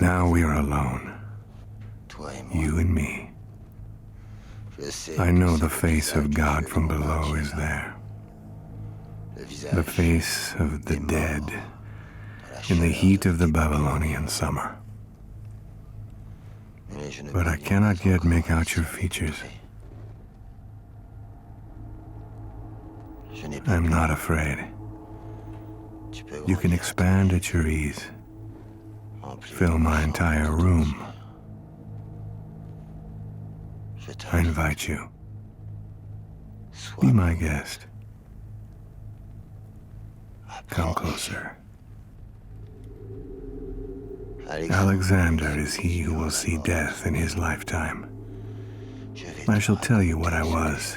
Now we are alone, you and me. I know the face of God from below is there, the face of the dead in the heat of the Babylonian summer. But I cannot yet make out your features. I am not afraid. You can expand at your ease, fill my entire room. I invite you. Be my guest. Come closer. Alexander is he who will see death in his lifetime. I shall tell you what I was,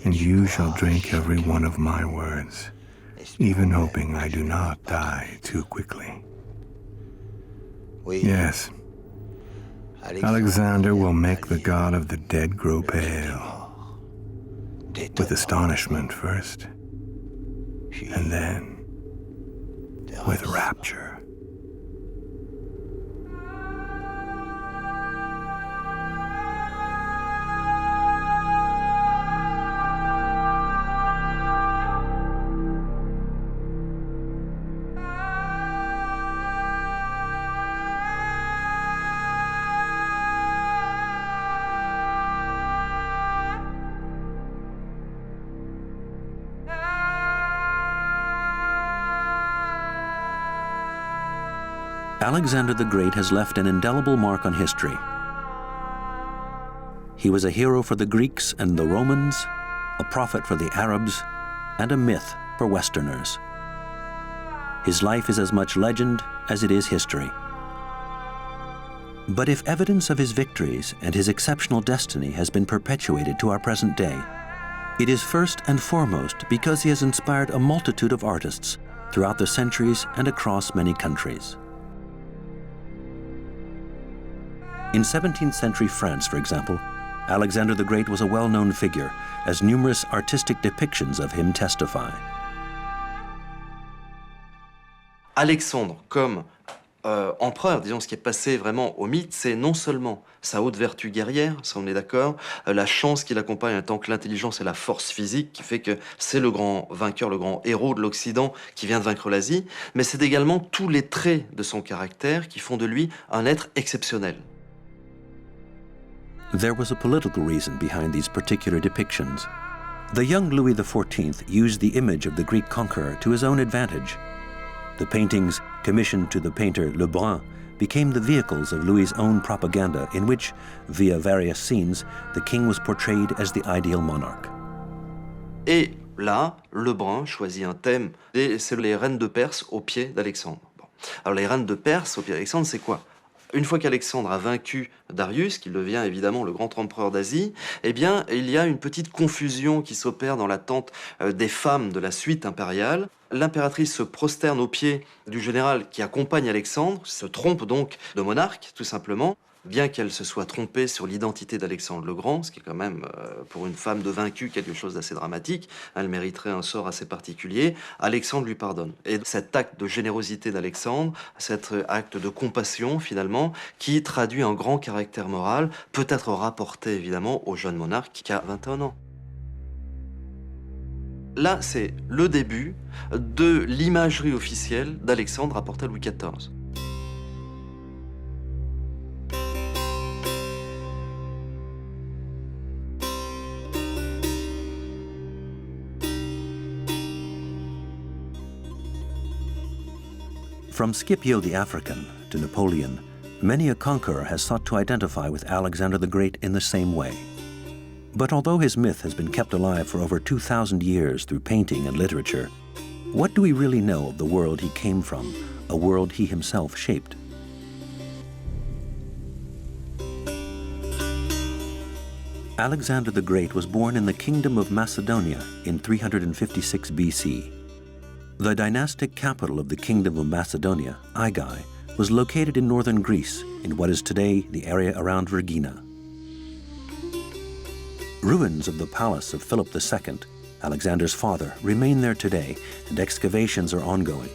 and you shall drink every one of my words, even hoping I do not die too quickly. Yes, Alexander will make the god of the dead grow pale, with astonishment first, and then with rapture. Alexander the Great has left an indelible mark on history. He was a hero for the Greeks and the Romans, a prophet for the Arabs, and a myth for Westerners. His life is as much legend as it is history. But if evidence of his victories and his exceptional destiny has been perpetuated to our present day, it is first and foremost because he has inspired a multitude of artists throughout the centuries and across many countries. In 17th century France, for example, Alexander the Great was a well-known figure, as numerous artistic depictions of him testify. Alexandre, comme empereur, disons, ce qui est passé vraiment au mythe, c'est non seulement sa haute vertu guerrière, ça on est d'accord, la chance qui l'accompagne en tant que l'intelligence et la force physique qui fait que c'est le grand vainqueur, le grand héros de l'Occident qui vient de vaincre l'Asie, mais c'est également tous les traits de son caractère qui font de lui un être exceptionnel. There was a political reason behind these particular depictions. The young Louis XIV used the image of the Greek conqueror to his own advantage. The paintings, commissioned to the painter Lebrun, became the vehicles of Louis's own propaganda in which, via various scenes, the king was portrayed as the ideal monarch. Et là, Lebrun choisit un thème, et c'est les reines de Perse au pied d'Alexandre. Bon. Alors les reines de Perse au pied d'Alexandre, c'est quoi ? Une fois qu'Alexandre a vaincu Darius, qui devient évidemment le grand empereur d'Asie, eh bien, il y a une petite confusion qui s'opère dans l'attente des femmes de la suite impériale. L'impératrice se prosterne aux pieds du général qui accompagne Alexandre, se trompe donc de monarque, tout simplement, bien qu'elle se soit trompée sur l'identité d'Alexandre le Grand, ce qui est quand même, pour une femme de vaincu, quelque chose d'assez dramatique. Elle mériterait un sort assez particulier. Alexandre lui pardonne. Et cet acte de générosité d'Alexandre, cet acte de compassion, finalement, qui traduit un grand caractère moral, peut être rapporté, évidemment, au jeune monarque qui a 21 ans. Là, c'est le début de l'imagerie officielle d'Alexandre rapportée à Louis XIV. From Scipio the African to Napoleon, many a conqueror has sought to identify with Alexander the Great in the same way. But although his myth has been kept alive for over 2,000 years through painting and literature, what do we really know of the world he came from, a world he himself shaped? Alexander the Great was born in the Kingdom of Macedonia in 356 BC. The dynastic capital of the Kingdom of Macedonia, Aigai, was located in northern Greece, in what is today the area around Vergina. Ruins of the palace of Philip II, Alexander's father, remain there today, and excavations are ongoing.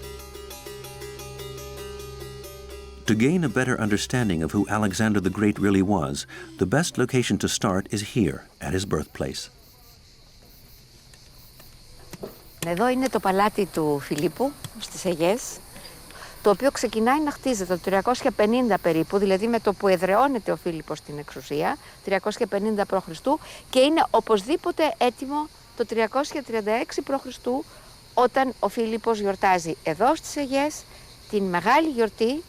To gain a better understanding of who Alexander the Great really was, the best location to start is here, at his birthplace. Εδώ είναι το παλάτι του Φιλίππου, στις Αιγές, το οποίο ξεκινάει να χτίζεται το 350 περίπου, δηλαδή με το που εδραιώνεται ο Φίλιππος στην εξουσία, 350 π.Χ. και είναι οπωσδήποτε έτοιμο το 336 π.Χ. όταν ο Φίλιππος γιορτάζει εδώ στις Αιγές την μεγάλη γιορτή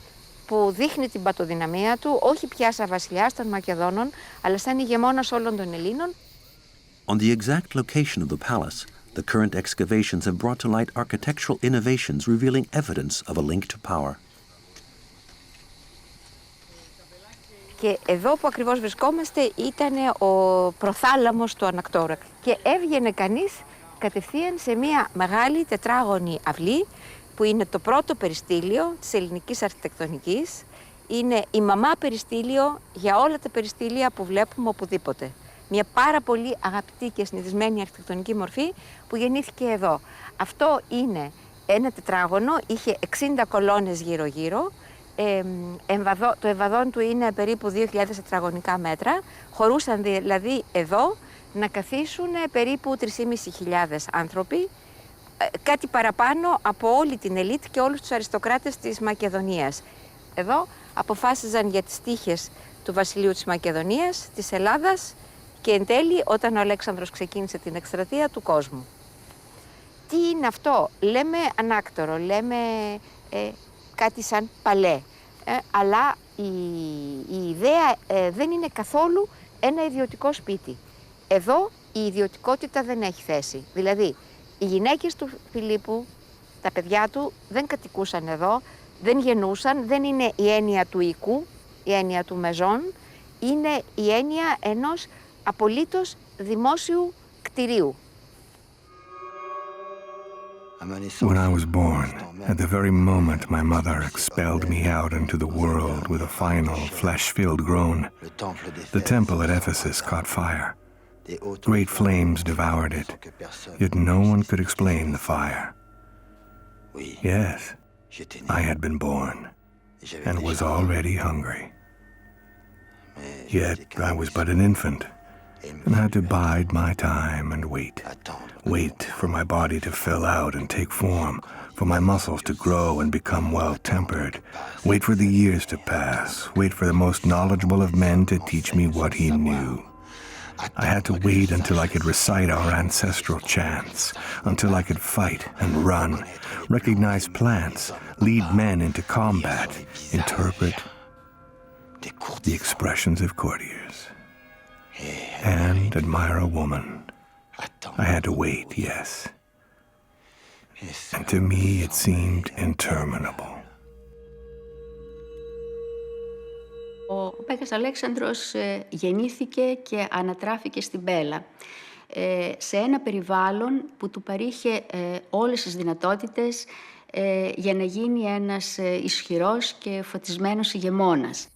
που δείχνει την πατοδυναμία του, όχι πια σαν βασιλιάς των Μακεδόνων, αλλά σαν ηγεμόνας όλων των Ελλήνων. On the exact location of the palace, the current excavations have brought to light architectural innovations revealing evidence of a link to power. Και εδώ που ακριβώς βρισκόμαστε ήταν ο προθάλαμος του ανακτόρα. Και έβγαινε κανείς κατευθείαν σε μια μεγάλη τετράγωνη αυλή που είναι το πρώτο περιστήλιο της ελληνικής αρχιτεκτονικής. Είναι η μαμά περιστήλιο για όλα τα περιστήλια που βλέπουμε οπουδήποτε. Μια πάρα πολύ αγαπητή και συνηθισμένη αρχιτεκτονική μορφή που γεννήθηκε εδώ. Αυτό είναι ένα τετράγωνο, είχε 60 κολόνες γύρω-γύρω. Το εμβαδόν του είναι περίπου 2.000 τετραγωνικά μέτρα. Χωρούσαν δηλαδή εδώ να καθίσουν περίπου 3.500 άνθρωποι, κάτι παραπάνω από όλη την ελίτ και όλους τους αριστοκράτες της Μακεδονίας. Εδώ αποφάσιζαν για τις τύχες του βασιλείου της Μακεδονίας, της Ελλάδας και εν τέλει όταν ο Αλέξανδρος ξεκίνησε την εκστρατεία του κόσμου. Τι είναι αυτό? Λέμε ανάκτορο, λέμε κάτι σαν παλέ, αλλά η ιδέα δεν είναι καθόλου ένα ιδιωτικό σπίτι. Εδώ η ιδιωτικότητα δεν έχει θέση. Δηλαδή, οι γυναίκες του Φιλίππου, τα παιδιά του, δεν κατοικούσαν εδώ, δεν γεννούσαν, δεν είναι η έννοια του οικού, η έννοια του μεζόν, είναι η έννοια ενός απολύτως δημόσιου κτηρίου. When I was born, at the very moment my mother expelled me out into the world with a final, flesh-filled groan, the temple at Ephesus caught fire. Great flames devoured it, yet no one could explain the fire. Yes, I had been born, and was already hungry. Yet I was but an infant, and had to bide my time and wait for my body to fill out and take form, for my muscles to grow and become well-tempered, wait for the years to pass, wait for the most knowledgeable of men to teach me what he knew. I had to wait until I could recite our ancestral chants, until I could fight and run, recognize plants, lead men into combat, interpret the expressions of courtiers, and admire a woman. I had to wait, yes. And to me it seemed interminable. Ο Μέγας Αλέξανδρος γεννήθηκε και ανατράφηκε στην Πέλα, σε ένα περιβάλλον που του παρήχε όλες τις δυνατότητες για να γίνει ένας ισχυρός και φωτισμένος ηγεμόνας.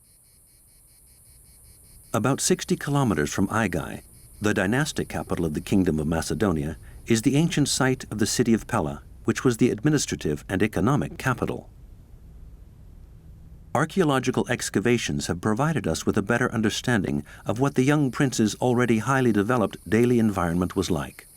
About 60 kilometers from Aigai, the dynastic capital of the Kingdom of Macedonia, is the ancient site of the city of Pella, which was the administrative and economic capital. Archaeological excavations have provided us with a better understanding of what the young prince's already highly developed daily environment was like.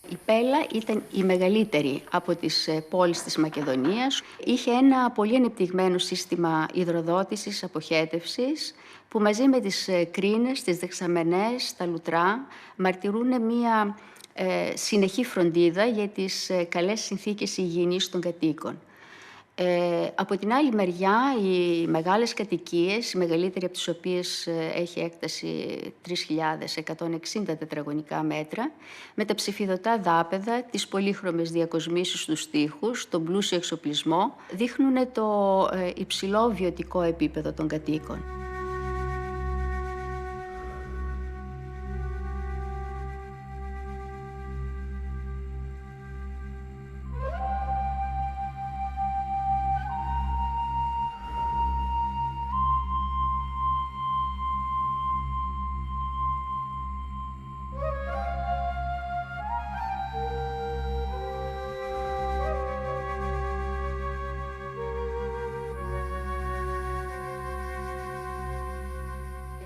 Η Πέλα ήταν η μεγαλύτερη από τις πόλεις της Μακεδονίας. Είχε ένα πολύ ανεπτυγμένο σύστημα υδροδότησης, αποχέτευσης, που μαζί με τις κρίνες, τις δεξαμενές, τα λουτρά, μαρτυρούν μία συνεχή φροντίδα για τις καλές συνθήκες υγιεινής των κατοίκων. Από την άλλη μεριά, οι μεγάλες κατοικίες, η μεγαλύτερη από τις οποίες έχει έκταση 3.160 τετραγωνικά μέτρα, με τα ψηφιδωτά δάπεδα, τις πολύχρωμες διακοσμήσεις στους τοίχους, τον πλούσιο εξοπλισμό, δείχνουν το υψηλό βιωτικό επίπεδο των κατοίκων.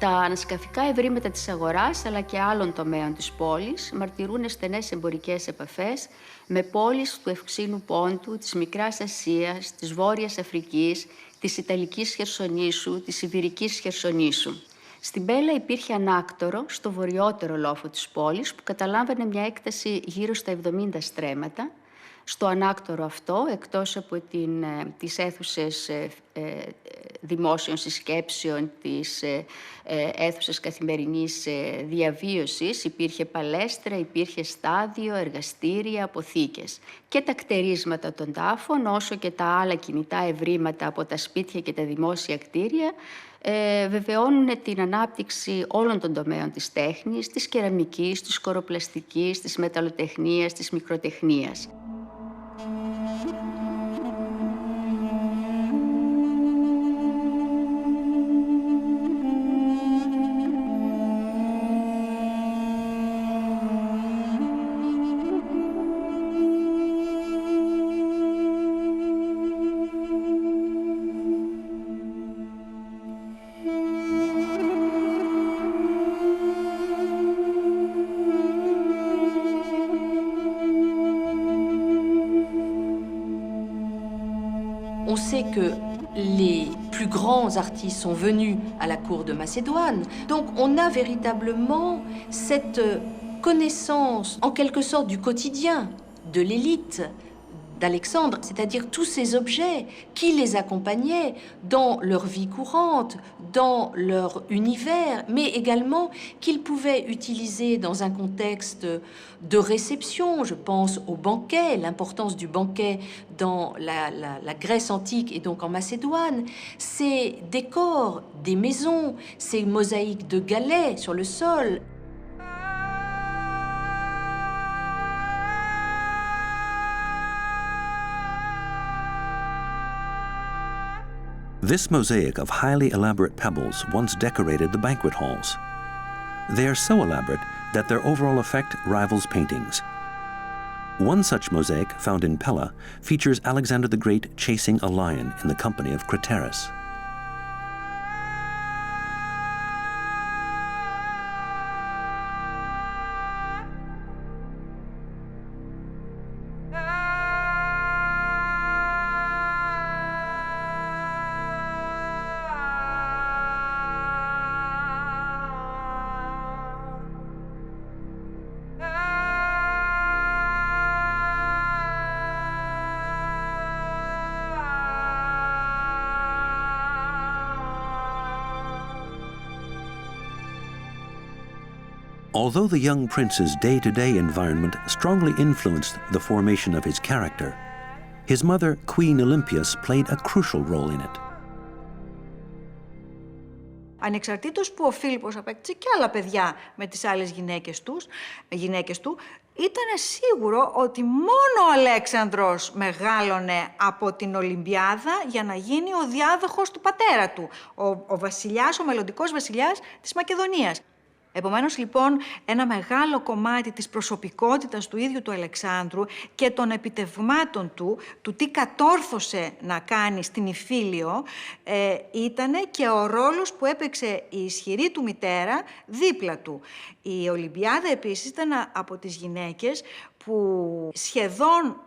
Τα ανασκαφικά ευρήματα της αγοράς αλλά και άλλων τομέων της πόλης μαρτυρούν στενές εμπορικές επαφές με πόλεις του Ευξήνου Πόντου, της Μικράς Ασίας, της Βόρειας Αφρικής, της Ιταλικής Χερσονήσου, της Ιβηρικής Χερσονήσου. Στην Πέλα υπήρχε ανάκτορο στο βορειότερο λόφο της πόλης που καταλάμβανε μια έκταση γύρω στα 70 στρέμματα. Στο ανάκτορο αυτό, εκτός από τις αίθουσες δημόσιων συσκέψεων, τις αίθουσες καθημερινής διαβίωσης, υπήρχε παλέστρα, υπήρχε στάδιο, εργαστήρια, αποθήκες. Και τα κτερίσματα των τάφων, όσο και τα άλλα κινητά ευρήματα από τα σπίτια και τα δημόσια κτίρια, βεβαιώνουν την ανάπτυξη όλων των τομέων της τέχνης, της κεραμικής, της κοροπλαστικής, της μεταλλοτεχνίας, της μικροτεχνίας. On sait que les plus grands artistes sont venus à la cour de Macédoine. Donc on a véritablement cette connaissance, en quelque sorte, du quotidien de l'élite d'Alexandre, c'est-à-dire tous ces objets qui les accompagnaient dans leur vie courante, dans leur univers, mais également qu'ils pouvaient utiliser dans un contexte de réception. Je pense au banquet, l'importance du banquet dans la Grèce antique et donc en Macédoine, ces décors des maisons, ces mosaïques de galets sur le sol. This mosaic of highly elaborate pebbles once decorated the banquet halls. They are so elaborate that their overall effect rivals paintings. One such mosaic, found in Pella, features Alexander the Great chasing a lion in the company of Craterus. Although the young prince's day-to-day environment strongly influenced the formation of his character, his mother, Queen Olympias, played a crucial role in it. Ανεξαρτήτως που ο Φίλιππος απέκτησε και άλλα παιδιά με τις άλλες γυναίκες του, ήταν σίγουρο ότι μόνο ο Αλέξανδρος μεγάλωνε από την Ολυμπιάδα για να γίνει ο διάδοχος του πατέρα του, ο βασιλιάς, ο μελλοντικός βασιλιάς της Μακεδονίας. Επομένως, λοιπόν, ένα μεγάλο κομμάτι της προσωπικότητας του ίδιου του Αλεξάνδρου και των επιτευγμάτων του τι κατόρθωσε να κάνει στην Ιφίλιο, ήταν και ο ρόλος που έπαιξε η ισχυρή του μητέρα δίπλα του. Η Ολυμπιάδα, επίσης, ήταν από τις γυναίκες που σχεδόν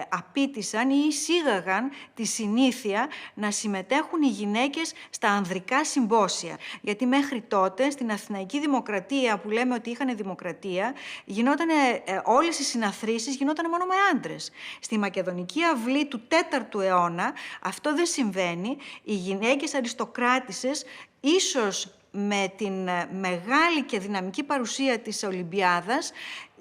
απίτησαν ή εισήγαγαν τη συνήθεια να συμμετέχουν οι γυναίκες στα ανδρικά συμπόσια. Γιατί μέχρι τότε, στην Αθηναϊκή Δημοκρατία, που λέμε ότι είχαν δημοκρατία, όλες οι συναθρήσεις γινόταν μόνο με άντρες. Στη Μακεδονική αυλή του 4ου αιώνα αυτό δεν συμβαίνει. Οι γυναίκες αριστοκράτισσες, ίσως με την μεγάλη και δυναμική παρουσία της Ολυμπιάδας,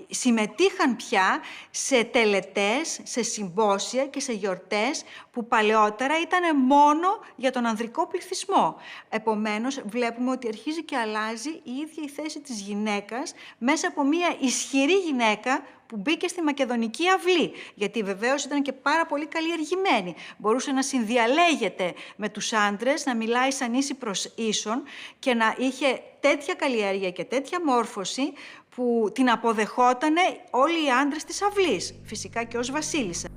συμμετείχαν πια σε τελετές, σε συμπόσια και σε γιορτές που παλαιότερα ήταν μόνο για τον ανδρικό πληθυσμό. Επομένως, βλέπουμε ότι αρχίζει και αλλάζει η ίδια η θέση της γυναίκας μέσα από μια ισχυρή γυναίκα που μπήκε στη Μακεδονική αυλή, γιατί βεβαίως ήταν και πάρα πολύ καλλιεργημένη. Μπορούσε να συνδιαλέγεται με τους άντρες, να μιλάει σαν ίση προς ίσον και να είχε τέτοια καλλιέργεια και τέτοια μόρφωση που την αποδεχότανε όλοι οι άντρες της αυλής, φυσικά και ως βασίλισσα.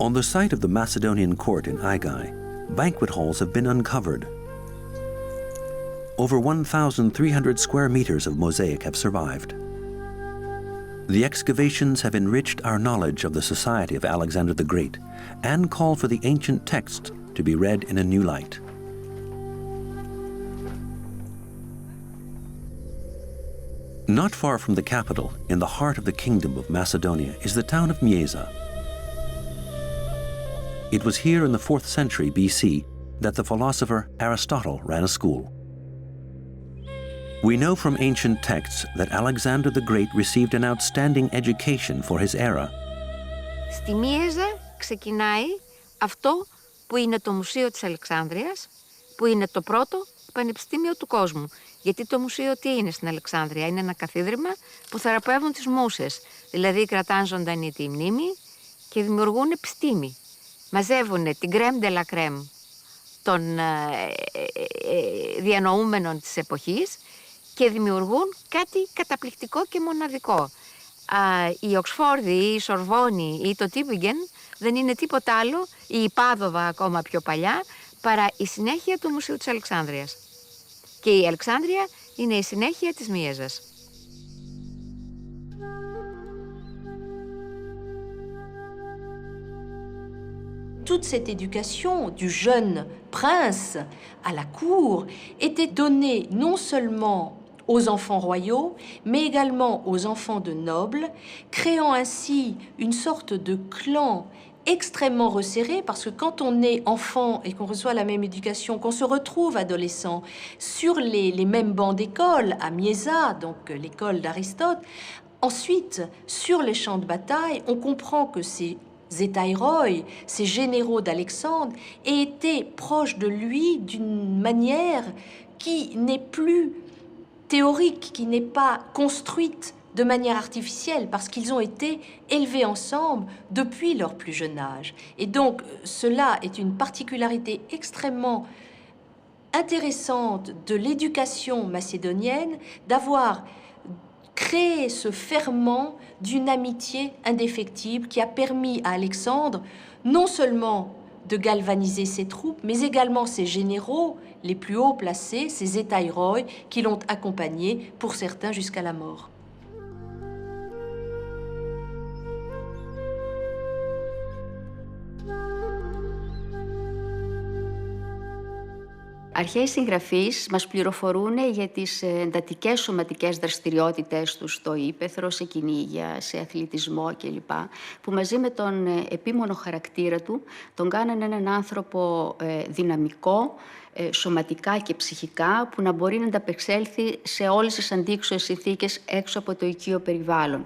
On the site of the Macedonian court in Aigai, banquet halls have been uncovered. Over 1,300 square meters of mosaic have survived. The excavations have enriched our knowledge of the society of Alexander the Great and call for the ancient texts to be read in a new light. Not far from the capital, in the heart of the kingdom of Macedonia, is the town of Mieza. It was here in the 4th century BC that the philosopher Aristotle ran a school. We know from ancient texts that Alexander the Great received an outstanding education for his era. Στη Μίεζα ξεκινάει αυτό που είναι το Μουσείο της Αλεξάνδρειας, που είναι το πρώτο πανεπιστήμιο του κόσμου. Γιατί το μουσείο τι είναι στην Αλεξάνδρεια? Είναι ένα καθίδρυμα που θεραπεύουν τις μούσες. Δηλαδή κρατάνε ζωντανή τη μνήμη και δημιουργούν επιστήμη. Μαζεύουν την crème de la crème των διανοούμενων της εποχής και δημιουργούν κάτι καταπληκτικό και μοναδικό. Η Οξφόρδη ή η Σορβόνη ή το Τύμπιγγεν δεν είναι τίποτα άλλο, ή η Πάδοβα ακόμα πιο παλιά, παρά η συνέχεια του Μουσείου της Αλεξάνδρειας. Και η Αλεξάνδρεια είναι η συνέχεια της Μίεζας. Toute cette éducation du jeune prince à la cour était donnée non seulement aux enfants royaux, mais également aux enfants de nobles, créant ainsi une sorte de clan extrêmement resserré, parce que quand on est enfant et qu'on reçoit la même éducation, qu'on se retrouve adolescent sur les mêmes bancs d'école, à Mieza, donc l'école d'Aristote, ensuite, sur les champs de bataille, on comprend que ces Zétaïroi, ces généraux d'Alexandre, étaient proches de lui d'une manière qui n'est plus théorique, qui n'est pas construite de manière artificielle, parce qu'ils ont été élevés ensemble depuis leur plus jeune âge. Et donc, cela est une particularité extrêmement intéressante de l'éducation macédonienne, d'avoir créé ce ferment d'une amitié indéfectible qui a permis à Alexandre non seulement de galvaniser ses troupes, mais également ses généraux les plus haut placés, ses Zétaïroi, qui l'ont accompagné, pour certains, jusqu'à la mort. Αρχαίοι συγγραφείς μας πληροφορούν για τις εντατικές σωματικές δραστηριότητες τους στο ύπαιθρο, σε κυνήγια, σε αθλητισμό κλπ. Που μαζί με τον επίμονο χαρακτήρα του τον κάνανε έναν άνθρωπο δυναμικό, σωματικά και ψυχικά, που να μπορεί να ανταπεξέλθει σε όλες τις αντίξωες συνθήκες έξω από το οικείο περιβάλλον.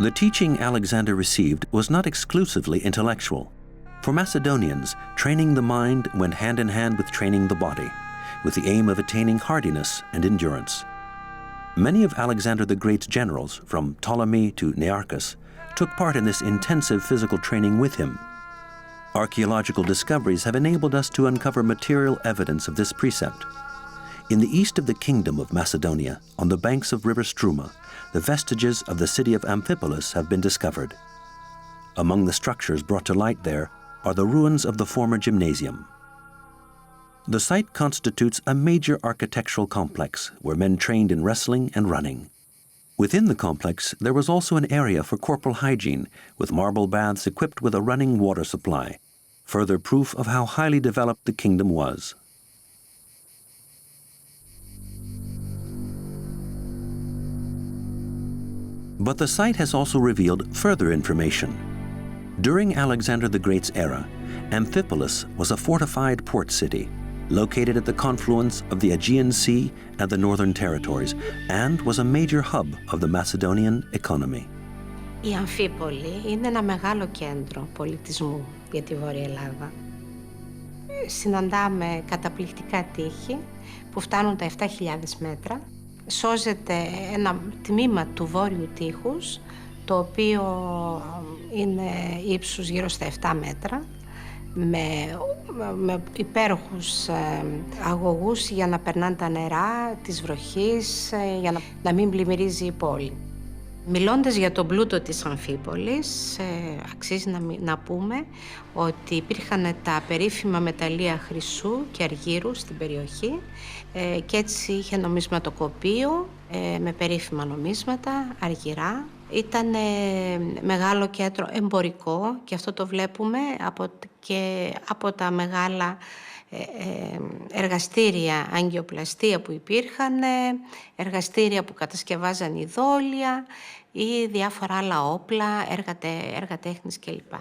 The teaching Alexander received was not exclusively intellectual. For Macedonians, training the mind went hand in hand with training the body, with the aim of attaining hardiness and endurance. Many of Alexander the Great's generals, from Ptolemy to Nearchus, took part in this intensive physical training with him. Archaeological discoveries have enabled us to uncover material evidence of this precept. In the east of the kingdom of Macedonia, on the banks of river Struma, the vestiges of the city of Amphipolis have been discovered. Among the structures brought to light there are the ruins of the former gymnasium. The site constitutes a major architectural complex where men trained in wrestling and running. Within the complex, there was also an area for corporal hygiene, with marble baths equipped with a running water supply, further proof of how highly developed the kingdom was. But the site has also revealed further information. During Alexander the Great's era, Amphipolis was a fortified port city, located at the confluence of the Aegean Sea and the northern territories, and was a major hub of the Macedonian economy. Η Αμφίπολη είναι ένα μεγάλο κέντρο πολιτισμού για τη Βόρεια Ελλάδα. Συναντάμε καταπληκτικά τείχη που φτάνουν τα 7.000 μέτρα. Σώζεται ένα τμήμα του βόρειου τείχους, το οποίο είναι ύψους γύρω στα 7 μέτρα, με υπέροχους αγωγούς για να περνάνε τα νερά της βροχής, για να μην πλημμυρίζει η πόλη. Μιλώντας για τον πλούτο της Αμφίπολης, αξίζει να πούμε ότι υπήρχαν τα περίφημα μεταλλεία χρυσού και αργύρου στην περιοχή και έτσι είχε νομισματοκοπείο με περίφημα νομίσματα, αργυρά. Ήταν μεγάλο κέντρο εμπορικό και αυτό το βλέπουμε και από τα μεγάλα εργαστήρια αγκιοπλαστεία που υπήρχαν, εργαστήρια που κατασκευάζαν ειδόλια ή διάφορα άλλα όπλα, έργα τέχνης κλπ.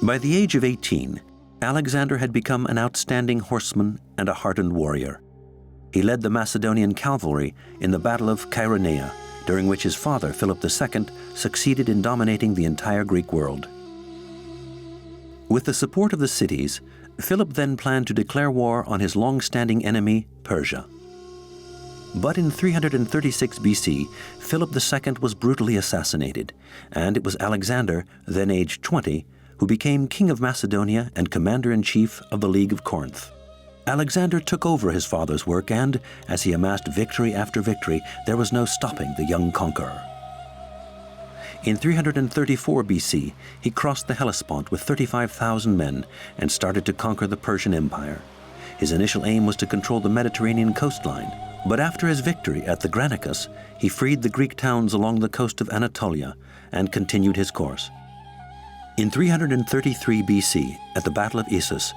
By the age of 18, Alexander had become an outstanding horseman and a hardened warrior. He led the Macedonian cavalry in the Battle of Chaeronea, during which his father, Philip II, succeeded in dominating the entire Greek world. With the support of the cities, Philip then planned to declare war on his long-standing enemy, Persia. But in 336 BC, Philip II was brutally assassinated, and it was Alexander, then aged 20, who became King of Macedonia and Commander-in-Chief of the League of Corinth. Alexander took over his father's work and, as he amassed victory after victory, there was no stopping the young conqueror. In 334 BC, he crossed the Hellespont with 35,000 men and started to conquer the Persian Empire. His initial aim was to control the Mediterranean coastline, but after his victory at the Granicus, he freed the Greek towns along the coast of Anatolia and continued his course. In 333 BC, at the Battle of Issus,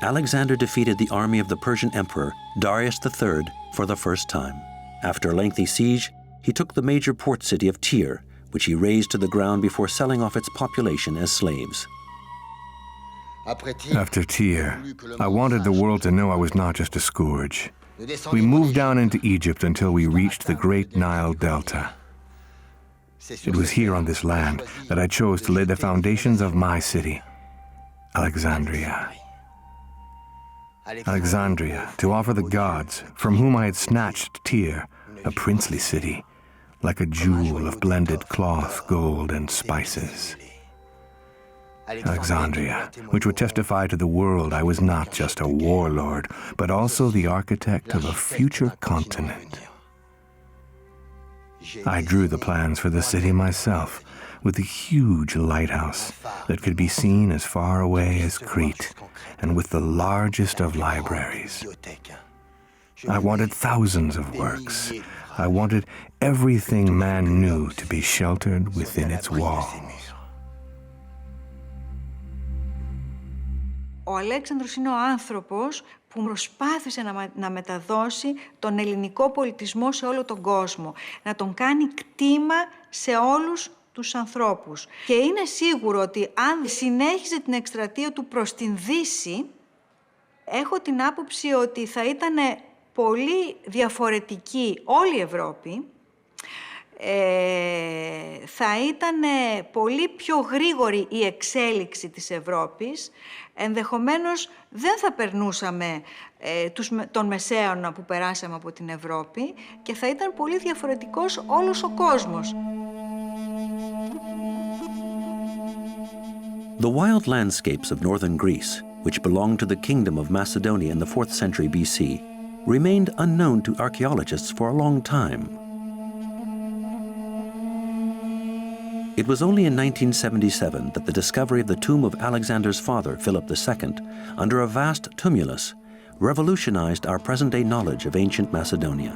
Alexander defeated the army of the Persian Emperor Darius III for the first time. After a lengthy siege, he took the major port city of Tyre, which he razed to the ground before selling off its population as slaves. After Tyre, I wanted the world to know I was not just a scourge. We moved down into Egypt until we reached the great Nile Delta. It was here on this land that I chose to lay the foundations of my city, Alexandria. Alexandria, to offer the gods, from whom I had snatched Tyre, a princely city, like a jewel of blended cloth, gold, and spices. Alexandria, which would testify to the world I was not just a warlord, but also the architect of a future continent. I drew the plans for the city myself, with a huge lighthouse that could be seen as far away as Crete, and with the largest of libraries. I wanted thousands of works. I wanted everything man knew to be sheltered within its walls. Ο Αλέξανδρος είναι ο άνθρωπος που προσπάθησε να μεταδώσει τον ελληνικό πολιτισμό σε όλο τον κόσμο, να τον κάνει κτήμα σε όλους τους ανθρώπους. Και είναι σίγουρο ότι αν συνέχιζε την εκστρατεία του προς την Δύση, έχω την άποψη ότι θα ήταν πολύ διαφορετική όλη η Ευρώπη, θα ήταν πολύ πιο γρήγορη η εξέλιξη της Ευρώπης, ενδεχομένως δεν θα περνούσαμε τον Μεσαίωνα που περάσαμε από την Ευρώπη και θα ήταν πολύ διαφορετικός όλος ο κόσμος. The wild landscapes of northern Greece, which belonged to the kingdom of Macedonia in the 4th century BC, remained unknown to archaeologists for a long time. It was only in 1977 that the discovery of the tomb of Alexander's father, Philip II, under a vast tumulus, revolutionized our present-day knowledge of ancient Macedonia.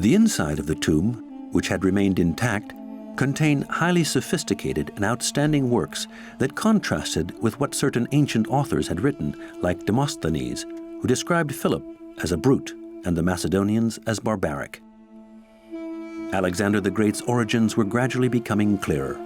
The inside of the tomb, which had remained intact, contained highly sophisticated and outstanding works that contrasted with what certain ancient authors had written, like Demosthenes, who described Philip as a brute and the Macedonians as barbaric. Alexander the Great's origins were gradually becoming clearer.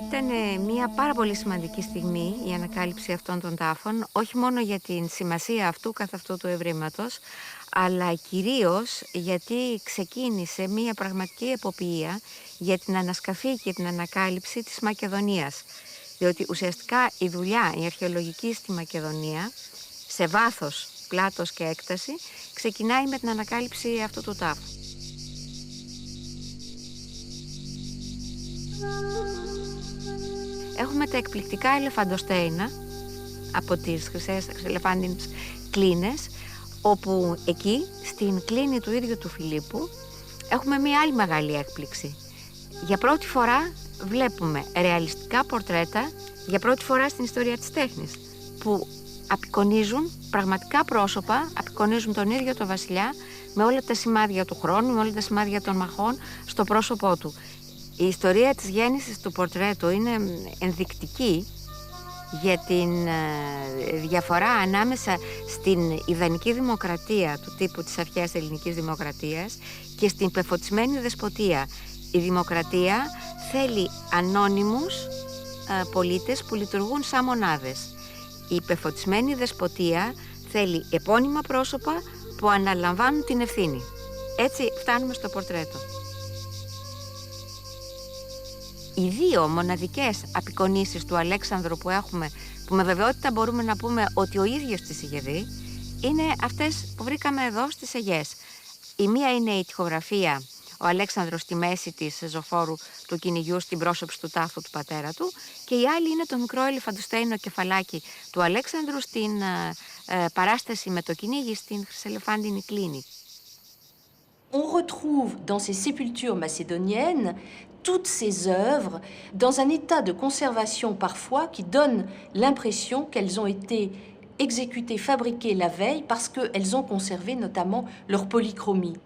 Ήταν μια πάρα πολύ σημαντική στιγμή η ανακάλυψη αυτών των τάφων, όχι μόνο για την σημασία αυτού καθ' αυτού του ευρήματος, αλλά κυρίως γιατί ξεκίνησε μια πραγματική εποπία για την ανασκαφή και την ανακάλυψη της Μακεδονίας. Διότι ουσιαστικά η δουλειά, η αρχαιολογική στη Μακεδονία, σε βάθος, πλάτος και έκταση, ξεκινάει με την ανακάλυψη αυτού του τάφου. Έχουμε τα εκπληκτικά ελεφαντοστέινα από τις χρυσές ελεφάντινες κλίνες, όπου εκεί, στην κλίνη του ίδιου του Φιλίππου, έχουμε μία άλλη μεγάλη έκπληξη. Για πρώτη φορά βλέπουμε ρεαλιστικά πορτρέτα, για πρώτη φορά στην ιστορία της τέχνης, που απεικονίζουν πραγματικά πρόσωπα, απεικονίζουν τον ίδιο τον βασιλιά, με όλα τα σημάδια του χρόνου, με όλα τα σημάδια των μαχών στο πρόσωπό του. Η ιστορία της γέννησης του πορτρέτου είναι ενδεικτική για την διαφορά ανάμεσα στην ιδανική δημοκρατία του τύπου της αρχαίας ελληνικής δημοκρατίας και στην πεφωτισμένη δεσποτεία. Η δημοκρατία θέλει ανώνυμους πολίτες που λειτουργούν σαν μονάδες. Η πεφωτισμένη δεσποτεία θέλει επώνυμα πρόσωπα που αναλαμβάνουν την ευθύνη. Έτσι φτάνουμε στο πορτρέτο. Οι δύο μοναδικές απεικονίσεις του Αλέξανδρου που έχουμε, που με βεβαιότητα μπορούμε να πούμε ότι ο ίδιος τις είχε δει, είναι αυτές που βρήκαμε εδώ στις Αιγές. Η μία είναι η τοιχογραφία, ο Αλέξανδρος στη μέση της ζωφόρου του κυνηγιού στην πρόσωψη του τάφου του πατέρα του, και η άλλη είναι το μικρό ελεφαντοστέινο κεφαλάκι του Αλέξανδρου στην παράσταση με το κυνήγι στην χρυσελεφάντινη κλίνη. On retrouve dans ces sépultures macédoniennes toutes ces œuvres dans un état de conservation parfois qui donne l'impression qu'elles ont été exécutées, fabriquées la veille parce qu'elles ont conservé notamment leur polychromie.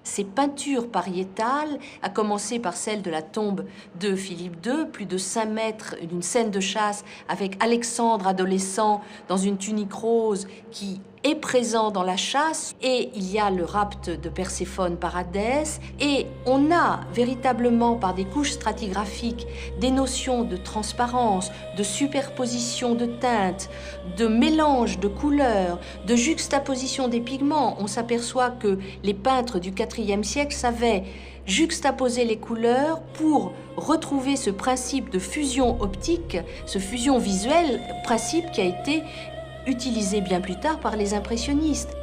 Ces peintures pariétales, à commencer par celle de la tombe de Philippe II, plus de 5 mètres, d'une scène de chasse avec Alexandre adolescent dans une tunique rose qui est présent dans la chasse, et il y a le rapt de Perséphone par Hadès, et on a véritablement par des couches stratigraphiques des notions de transparence, de superposition de teintes, de mélange de couleurs, de juxtaposition des pigments. On s'aperçoit que les peintres du IVe siècle savaient juxtaposer les couleurs pour retrouver ce principe de fusion optique, ce fusion visuelle, principe qui a été utilisé bien plus tard par les impressionnistes.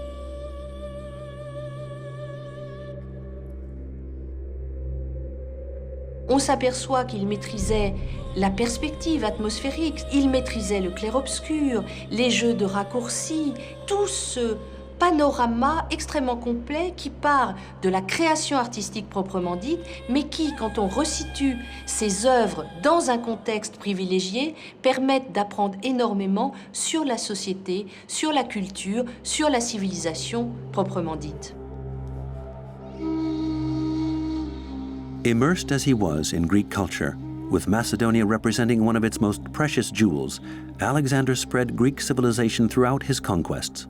On s'aperçoit qu'il maîtrisait la perspective atmosphérique, il maîtrisait le clair-obscur, les jeux de raccourcis, tout ce panorama extrêmement complet qui part de la création artistique proprement dite, mais qui, quand on resitue ces œuvres dans un contexte privilégié, permettent d'apprendre énormément sur la société, sur la culture, sur la civilisation proprement dite. Immersed as he was in Greek culture, with Macedonia representing one of its most precious jewels, Alexander spread Greek civilization throughout his conquests.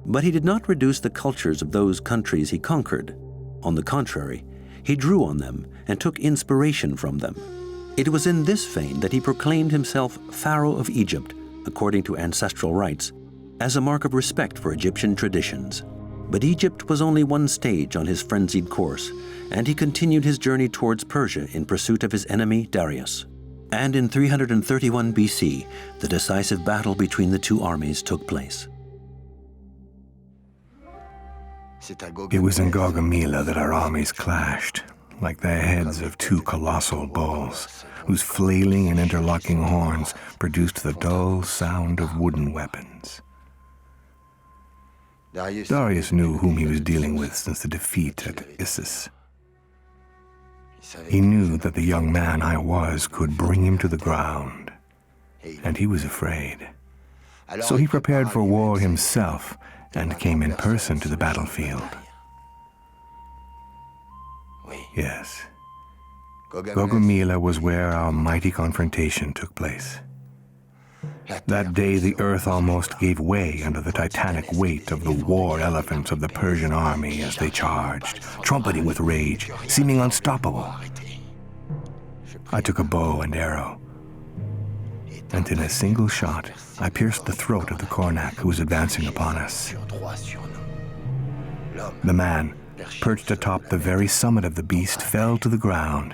But he did not reduce the cultures of those countries he conquered. On the contrary, he drew on them and took inspiration from them. It was in this vein that he proclaimed himself Pharaoh of Egypt, according to ancestral rites, as a mark of respect for Egyptian traditions. But Egypt was only one stage on his frenzied course, and he continued his journey towards Persia in pursuit of his enemy Darius. And in 331 BC, the decisive battle between the two armies took place. It was in Gaugamela that our armies clashed, like the heads of two colossal bulls, whose flailing and interlocking horns produced the dull sound of wooden weapons. Darius knew whom he was dealing with since the defeat at Issus. He knew that the young man I was could bring him to the ground, and he was afraid. So he prepared for war himself and came in person to the battlefield. Yes, Gaugamela was where our mighty confrontation took place. That day, the earth almost gave way under the titanic weight of the war elephants of the Persian army as they charged, trumpeting with rage, seeming unstoppable. I took a bow and arrow, and in a single shot, I pierced the throat of the Cornac who was advancing upon us. The man, perched atop the very summit of the beast, fell to the ground,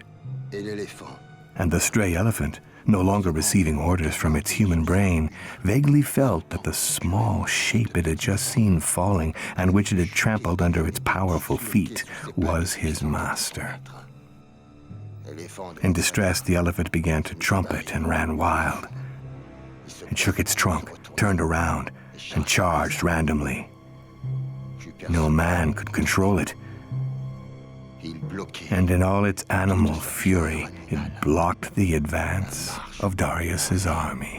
and the stray elephant, no longer receiving orders from its human brain, vaguely felt that the small shape it had just seen falling and which it had trampled under its powerful feet was his master. In distress, the elephant began to trumpet and ran wild. It shook its trunk, turned around, and charged randomly. No man could control it. And in all its animal fury, it blocked the advance of Darius's army.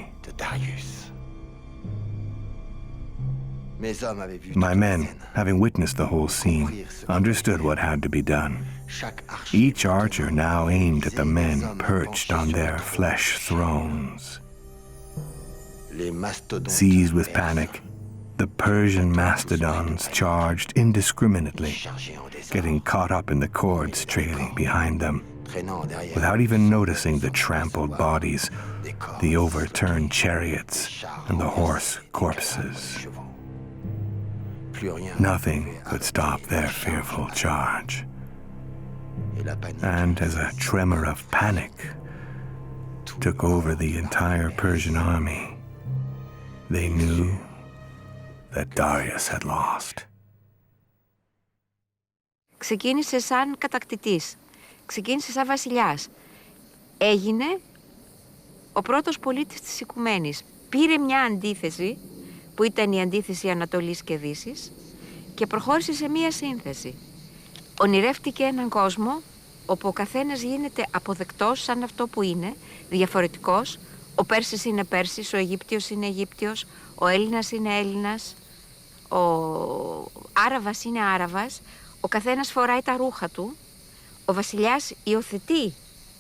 My men, having witnessed the whole scene, understood what had to be done. Each archer now aimed at the men perched on their flesh thrones. Seized with panic, the Persian mastodons charged indiscriminately, getting caught up in the cords trailing behind them, without even noticing the trampled bodies, the overturned chariots, and the horse corpses. Nothing could stop their fearful charge. And as a tremor of panic took over the entire Persian army, they knew that Darius had lost. Ξεκίνησε σαν κατακτητής, ξεκίνησε σαν βασιλιάς. Έγινε ο πρώτος πολίτης της οικουμένης. Πήρε μια αντίθεση, που ήταν η αντίθεση Ανατολής και Δύσης, και προχώρησε σε μια σύνθεση. Ονειρεύτηκε έναν κόσμο όπου ο καθένας γίνεται αποδεκτός σαν αυτό που είναι, διαφορετικός. Ο Πέρσης είναι Πέρσης, ο Αιγύπτιος είναι Αιγύπτιος, ο Έλληνας είναι Έλληνας, ο Άραβας είναι Άραβας, ο καθένας φοράει τα ρούχα του, ο βασιλιάς υιοθετεί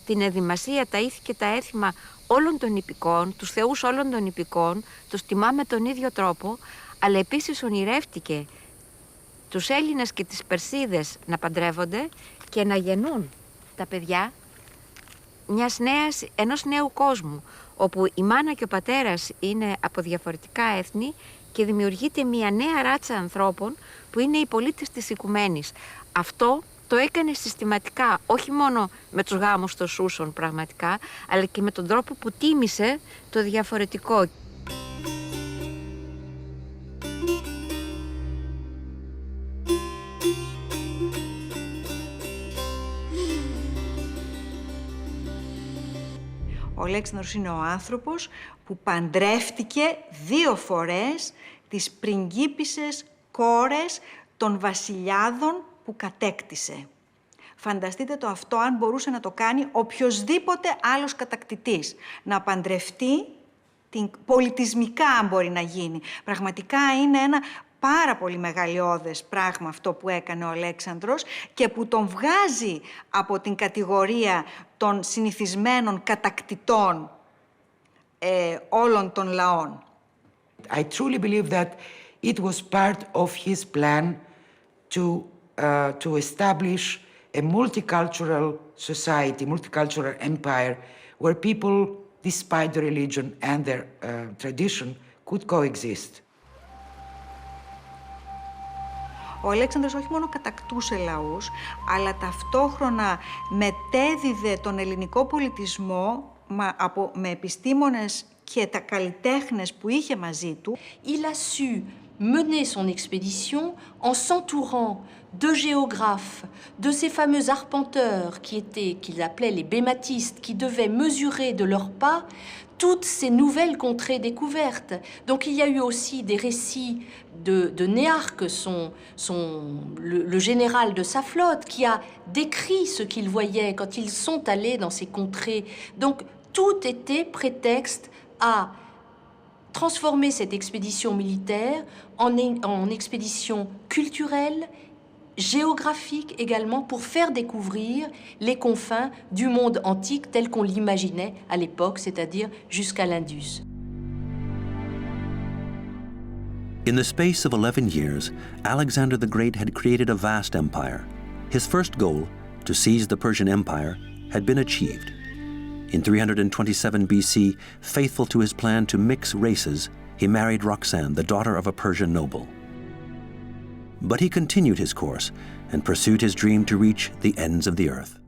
την ενδυμασία, τα ήθη και τα έθιμα όλων των υπηκών, τους θεούς όλων των υπηκών, τους τιμά με τον ίδιο τρόπο, αλλά επίσης ονειρεύτηκε τους Έλληνες και τις Περσίδες να παντρεύονται και να γεννούν τα παιδιά ενός νέου κόσμου, όπου η μάνα και ο πατέρας είναι από διαφορετικά έθνη και δημιουργείται μια νέα ράτσα ανθρώπων που είναι οι πολίτες της οικουμένης. Αυτό το έκανε συστηματικά, όχι μόνο με τους γάμους των Σούσων πραγματικά, αλλά και με τον τρόπο που τίμησε το διαφορετικό. Ο Αλέξανδρος είναι ο άνθρωπος που παντρεύτηκε 2 φορές τις πριγκίπισσες κόρες των βασιλιάδων που κατέκτησε. Φανταστείτε το αυτό αν μπορούσε να το κάνει οποιοσδήποτε άλλος κατακτητής. Να παντρευτεί, πολιτισμικά αν μπορεί να γίνει. Πραγματικά είναι ένα πάρα πολύ μεγαλειώδες πράγμα αυτό που έκανε ο Αλέξανδρος και που τον βγάζει από την κατηγορία των συνηθισμένων κατακτητών όλων των λαών. I truly believe that it was part of his plan to establish a multicultural society, multicultural empire, where people, despite their religion and their tradition, could coexist. Ο Αλέξανδρος όχι μόνο κατακτούσε λαούς, αλλά ταυτόχρονα μετέδιδε τον ελληνικό πολιτισμό με επιστήμονες και τα καλλιτέχνες που είχε μαζί του. Il a su mener son expédition en s'entourant de géographes, de ces fameux arpenteurs qu'ils appelaient les bématistes, qui devaient mesurer de leur pas toutes ces nouvelles contrées découvertes. Donc il y a eu aussi des récits de Néarque, le général de sa flotte, qui a décrit ce qu'il voyait quand ils sont allés dans ces contrées. Donc tout était prétexte à transformer cette expédition militaire en expédition culturelle géographique également pour faire découvrir les confins du monde antique tel qu'on l'imaginait à l'époque, c'est-à-dire jusqu'à l'Indus. In the space of 11 years, Alexander the Great had created a vast empire. His first goal, to seize the Persian Empire, had been achieved. In 327 BC, faithful to his plan to mix races, he married Roxanne, the daughter of a Persian noble. But he continued his course and pursued his dream to reach the ends of the earth.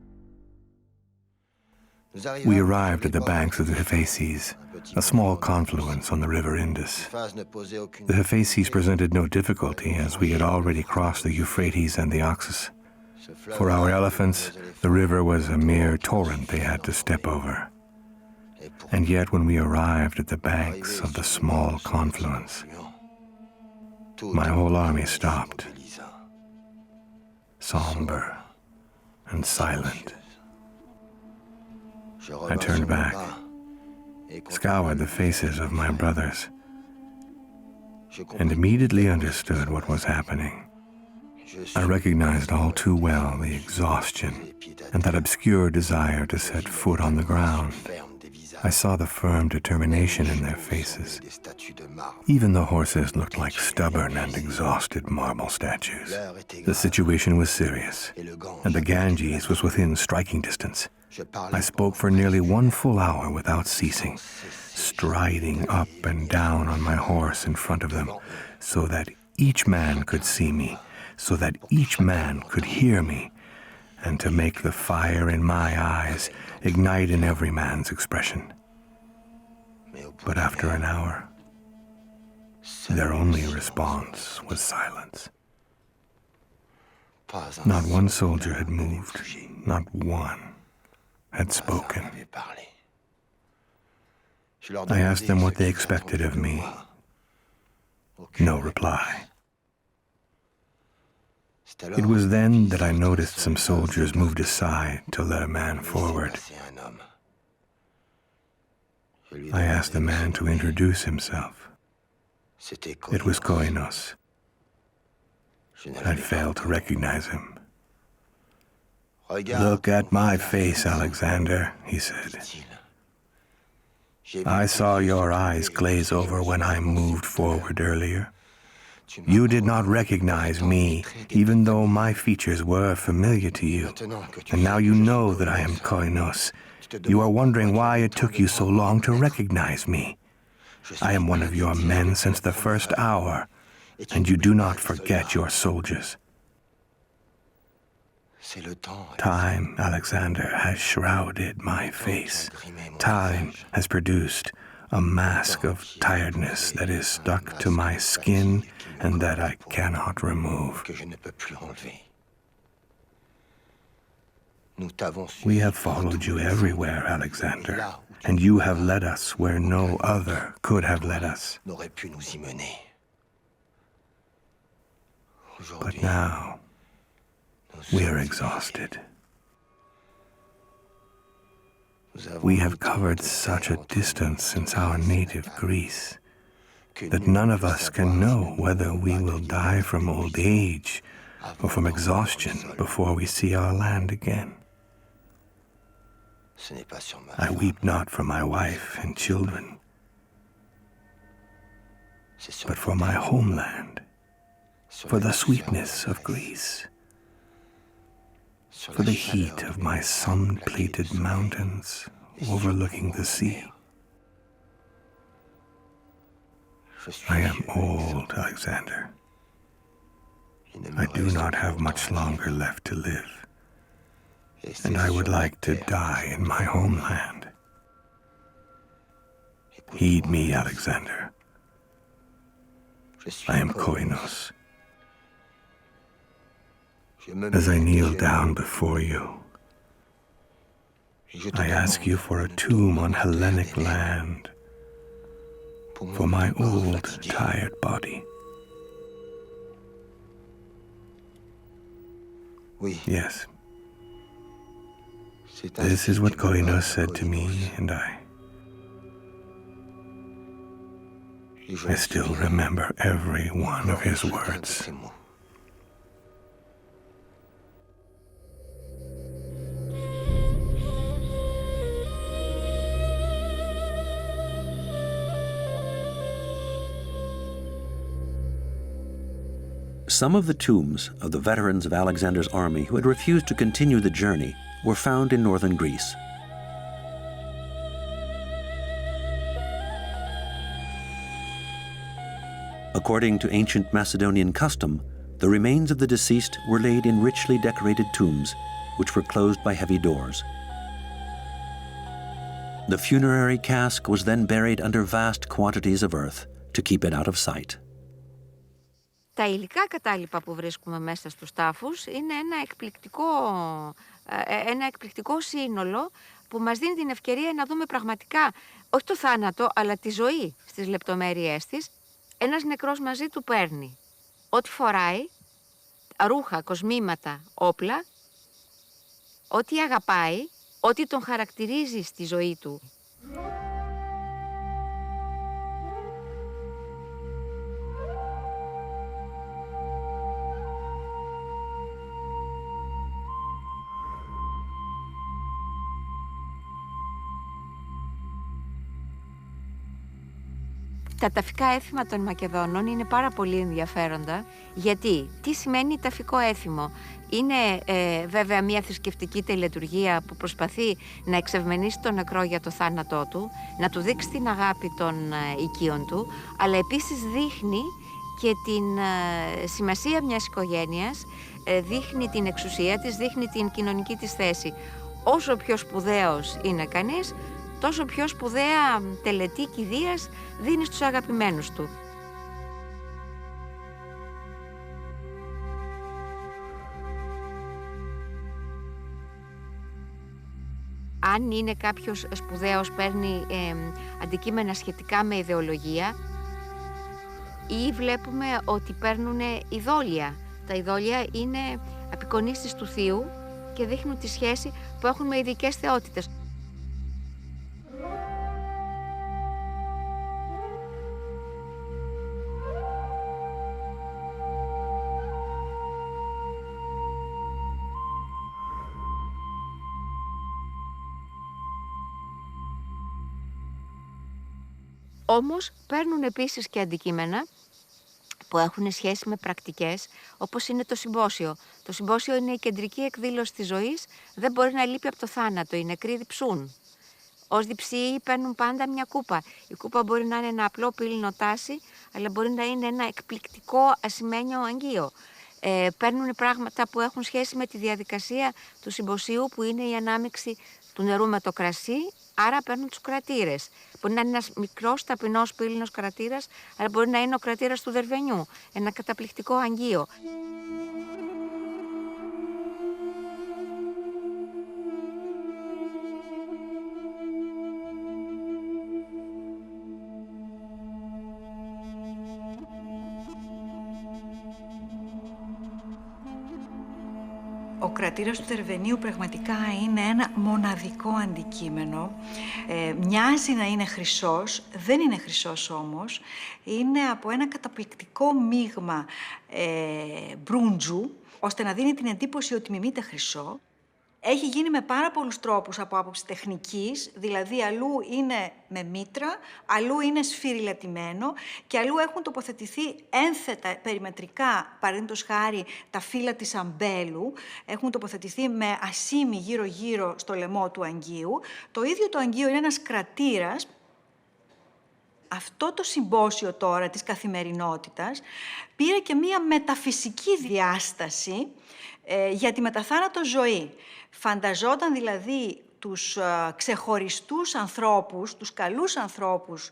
We arrived at the banks of the Hephaestes, a small confluence on the river Indus. The Hephaestes presented no difficulty, as we had already crossed the Euphrates and the Oxus. For our elephants, the river was a mere torrent they had to step over. And yet when we arrived at the banks of the small confluence, my whole army stopped, somber and silent. I turned back, scoured the faces of my brothers, and immediately understood what was happening. I recognized all too well the exhaustion and that obscure desire to set foot on the ground. I saw the firm determination in their faces. Even the horses looked like stubborn and exhausted marble statues. The situation was serious, and the Ganges was within striking distance. I spoke for nearly 1 full hour without ceasing, striding up and down on my horse in front of them, so that each man could see me, so that each man could hear me, and to make the fire in my eyes ignite in every man's expression. But after an hour, their only response was silence. Not one soldier had moved, not one had spoken. I asked them what they expected of me. No reply. It was then that I noticed some soldiers moved aside to let a man forward. I asked the man to introduce himself. It was Koinos. I failed to recognize him. "Look at my face, Alexander," he said. "I saw your eyes glaze over when I moved forward earlier. You did not recognize me, even though my features were familiar to you. And now you know that I am Koinos. You are wondering why it took you so long to recognize me. I am one of your men since the first hour, and you do not forget your soldiers. Time, Alexander, has shrouded my face. Time has produced a mask of tiredness that is stuck to my skin and that I cannot remove. We have followed you everywhere, Alexander, and you have led us where no other could have led us. But now, we are exhausted. We have covered such a distance since our native Greece that none of us can know whether we will die from old age or from exhaustion before we see our land again. I weep not for my wife and children, but for my homeland, for the sweetness of Greece, for the heat of my sun-plated mountains overlooking the sea. I am old, Alexander. I do not have much longer left to live, and I would like to die in my homeland. Heed me, Alexander. I am Koinos. As I kneel down before you, I ask you for a tomb on Hellenic land, for my old, tired body. Yes. This is what Koinos said to me, and I still remember every one of his words. Some of the tombs of the veterans of Alexander's army who had refused to continue the journey were found in northern Greece. According to ancient Macedonian custom, the remains of the deceased were laid in richly decorated tombs, which were closed by heavy doors. The funerary cask was then buried under vast quantities of earth to keep it out of sight. Τα υλικά κατάλοιπα που βρίσκουμε μέσα στους τάφους είναι ένα εκπληκτικό σύνολο που μας δίνει την ευκαιρία να δούμε πραγματικά, όχι το θάνατο, αλλά τη ζωή στις λεπτομέρειές της. Ένας νεκρός μαζί του παίρνει ό,τι φοράει, ρούχα, κοσμήματα, όπλα, ό,τι αγαπάει, ό,τι τον χαρακτηρίζει στη ζωή του. Τα ταφικά έθιμα των Μακεδόνων είναι πάρα πολύ ενδιαφέροντα. Γιατί, τι σημαίνει ταφικό έθιμο? Είναι βέβαια μια θρησκευτική τελετουργία που προσπαθεί να εξευμενήσει τον νεκρό για το θάνατό του, να του δείξει την αγάπη των οικείων του, αλλά επίσης δείχνει και την σημασία μιας οικογένειας, δείχνει την εξουσία της, δείχνει την κοινωνική της θέση. Όσο πιο σπουδαίος είναι κανείς, τόσο πιο σπουδαία τελετή κηδείας δίνει στους αγαπημένους του. Αν είναι κάποιος σπουδαίος, παίρνει αντικείμενα σχετικά με ιδεολογία, ή βλέπουμε ότι παίρνουν ειδόλια. Τα ειδόλια είναι απεικονίσεις του Θείου και δείχνουν τη σχέση που έχουν με ειδικές θεότητες. Όμως παίρνουν επίσης και αντικείμενα που έχουν σχέση με πρακτικές, όπως είναι το συμπόσιο. Το συμπόσιο είναι η κεντρική εκδήλωση της ζωής, δεν μπορεί να λείπει από το θάνατο, οι νεκροί διψούν. Ως διψίοι παίρνουν πάντα μια κούπα. Η κούπα μπορεί να είναι ένα απλό πύληνο τάση, αλλά μπορεί να είναι ένα εκπληκτικό ασημένιο αγγείο. Παίρνουν πράγματα που έχουν σχέση με τη διαδικασία του συμποσίου, που είναι η ανάμειξη του νερού με το κρασί, άρα παίρνουν τους κρατήρες. Μπορεί να είναι ένας μικρός ταπεινός πύληνος κρατήρας, αλλά μπορεί να είναι ο κρατήρας του Δερβενιού, ένα καταπληκτικό αγγείο. Ο κρατήρας του Δερβενίου πραγματικά είναι ένα μοναδικό αντικείμενο. Μοιάζει να είναι χρυσός, δεν είναι χρυσός όμως. Είναι από ένα καταπληκτικό μείγμα μπρούντζου, ώστε να δίνει την εντύπωση ότι μιμείται χρυσό. Έχει γίνει με πάρα πολλούς τρόπους από άποψη τεχνικής, δηλαδή αλλού είναι με μήτρα, αλλού είναι σφυριλατημένο και αλλού έχουν τοποθετηθεί ένθετα περιμετρικά, παραδείγματος χάρη τα φύλλα της αμπέλου, έχουν τοποθετηθεί με ασήμι γύρω-γύρω στο λαιμό του αγγείου. Το ίδιο το αγγείο είναι ένας κρατήρας. Αυτό το συμπόσιο τώρα της καθημερινότητας πήρε και μία μεταφυσική διάσταση για τη μεταθάνατο ζωή. Φανταζόταν δηλαδή τους ξεχωριστούς ανθρώπους, τους καλούς ανθρώπους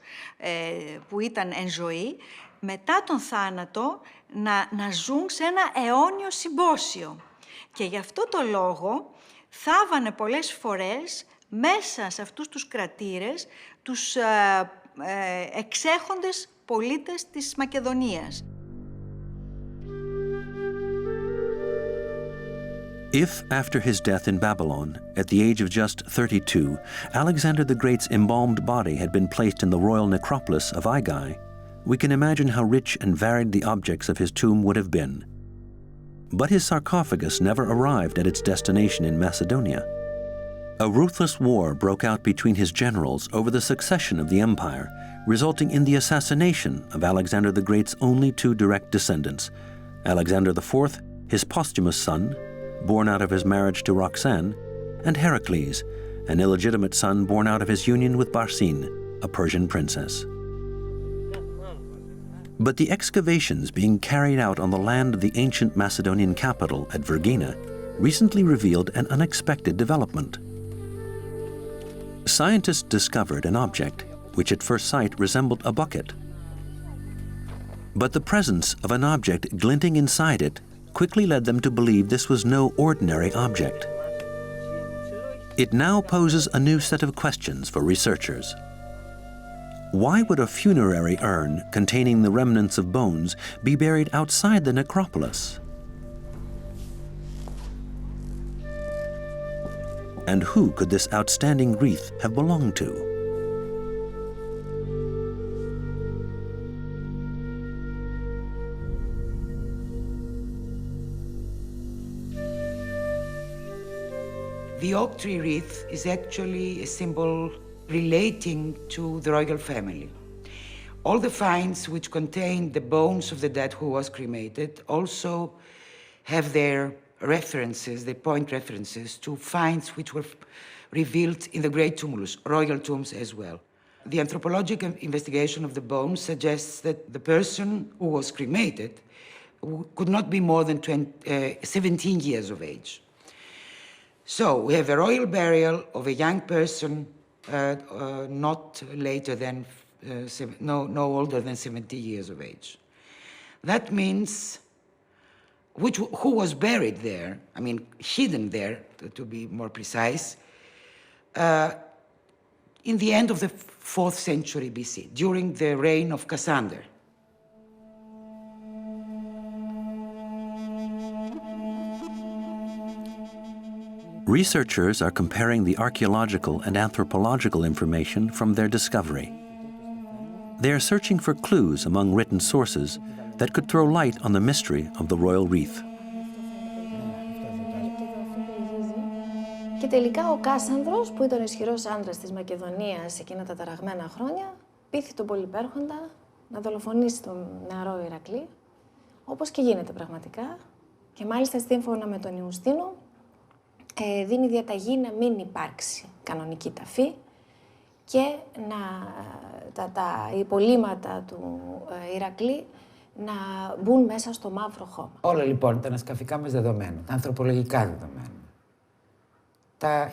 που ήταν εν ζωή, μετά τον θάνατο να ζουν σε ένα αιώνιο συμπόσιο. Και γι' αυτό το λόγο θάβανε πολλές φορές μέσα σε αυτούς τους κρατήρες τους εξέχοντες πολίτες της Μακεδονίας. If, after his death in Babylon, at the age of just 32, Alexander the Great's embalmed body had been placed in the royal necropolis of Aigai, we can imagine how rich and varied the objects of his tomb would have been. But his sarcophagus never arrived at its destination in Macedonia. A ruthless war broke out between his generals over the succession of the empire, resulting in the assassination of Alexander the Great's only two direct descendants, Alexander IV, his posthumous son, born out of his marriage to Roxanne, and Heracles, an illegitimate son born out of his union with Barsine, a Persian princess. But the excavations being carried out on the land of the ancient Macedonian capital at Vergina recently revealed an unexpected development. Scientists discovered an object which at first sight resembled a bucket. But the presence of an object glinting inside it quickly led them to believe this was no ordinary object. It now poses a new set of questions for researchers. Why would a funerary urn containing the remnants of bones be buried outside the necropolis? And who could this outstanding wreath have belonged to? The oak tree wreath is actually a symbol relating to the royal family. All the finds which contain the bones of the dead who was cremated also have their references, they point references to finds which were revealed in the Great Tumulus, royal tombs as well. The anthropological investigation of the bones suggests that the person who was cremated could not be more than 17 years of age. So we have a royal burial of a young person not later than, no older than 70 years of age. That means who was buried there, I mean hidden there, to be more precise, in the end of the 4th century BC, during the reign of Cassander. Researchers are comparing the archaeological and anthropological information from their discovery. They are searching for clues among written sources that could throw light on the mystery of the royal wreath. Και τελικά ο Κάσανδρος, που ήταν ο ισχυρός άντρας της Μακεδονίας εκείνα τα ταραγμένα χρόνια, πείθει τον πολυπέρχοντα να δολοφονήσει τον νεαρό Ηρακλή, όπως και γίνεται πραγματικά. Και μάλιστα σύμφωνα με τον Ιουστίνο, δίνει διαταγή να μην υπάρξει κανονική ταφή και τα υπολείμματα του Ηρακλή να μπουν μέσα στο μαύρο χώμα. Όλα λοιπόν τα ανασκαφικά μας δεδομένα, τα ανθρωπολογικά δεδομένα, τα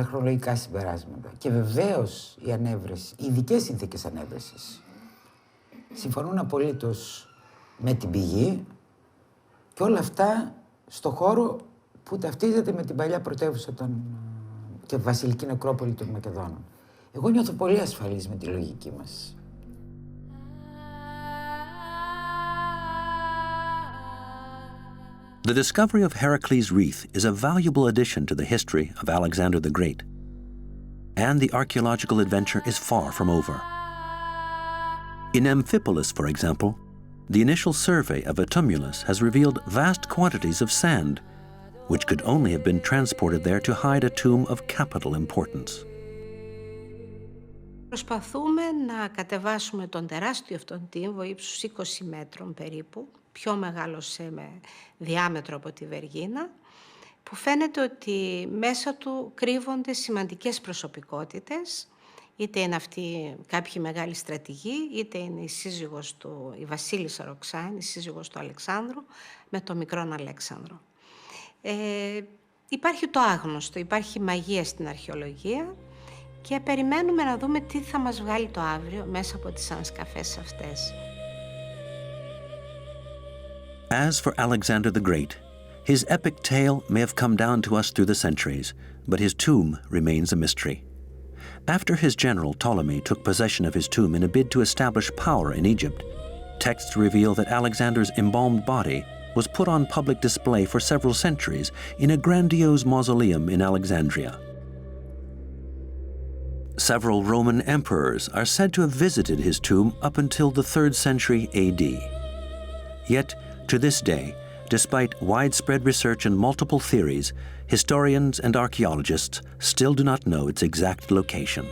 χρονολογικά συμπεράσματα και βεβαίως η ανέβρεση, οι ειδικές συνθήκες ανέβρεσης συμφωνούν απολύτως με την πηγή και όλα αυτά στο χώρο που ταυτίζεται με την παλιά πρωτεύουσα και βασιλική νεκρόπολη των Μακεδόνων. Εγώ νιώθω πολύ ασφαλής με τη λογική μας. The discovery of Heracles' wreath is a valuable addition to the history of Alexander the Great. And the archaeological adventure is far from over. In Amphipolis, for example, the initial survey of a tumulus has revealed vast quantities of sand, which could only have been transported there to hide a tomb of capital importance. Προσπαθούμε να κατεβάσουμε τον τεράστιο αυτόν τύμβο ύψους 20 μέτρων περίπου, πιο μεγάλο σε διάμετρο από τη Βεργίνα, που φαίνεται ότι μέσα του κρύβονται σημαντικές προσωπικότητες, είτε είναι αυτή κάποιοι μεγάλοι στρατηγοί, είτε είναι η σύζυγος του, η βασίλισσα Ροξάνη, η σύζυγος του Αλεξάνδρου, με τον μικρόν Αλέξανδρο. Υπάρχει το άγνωστο, υπάρχει μαγεία στην αρχαιολογία και περιμένουμε να δούμε τι θα μας βγάλει το αύριο μέσα από τις ανασκαφές αυτές. As for Alexander the Great, his epic tale may have come down to us through the centuries, but his tomb remains a mystery. After his general Ptolemy took possession of his tomb in a bid to establish power in Egypt, texts reveal that Alexander's embalmed body was put on public display for several centuries in a grandiose mausoleum in Alexandria. Several Roman emperors are said to have visited his tomb up until the 3rd century AD. Yet, to this day, despite widespread research and multiple theories, historians and archaeologists still do not know its exact location.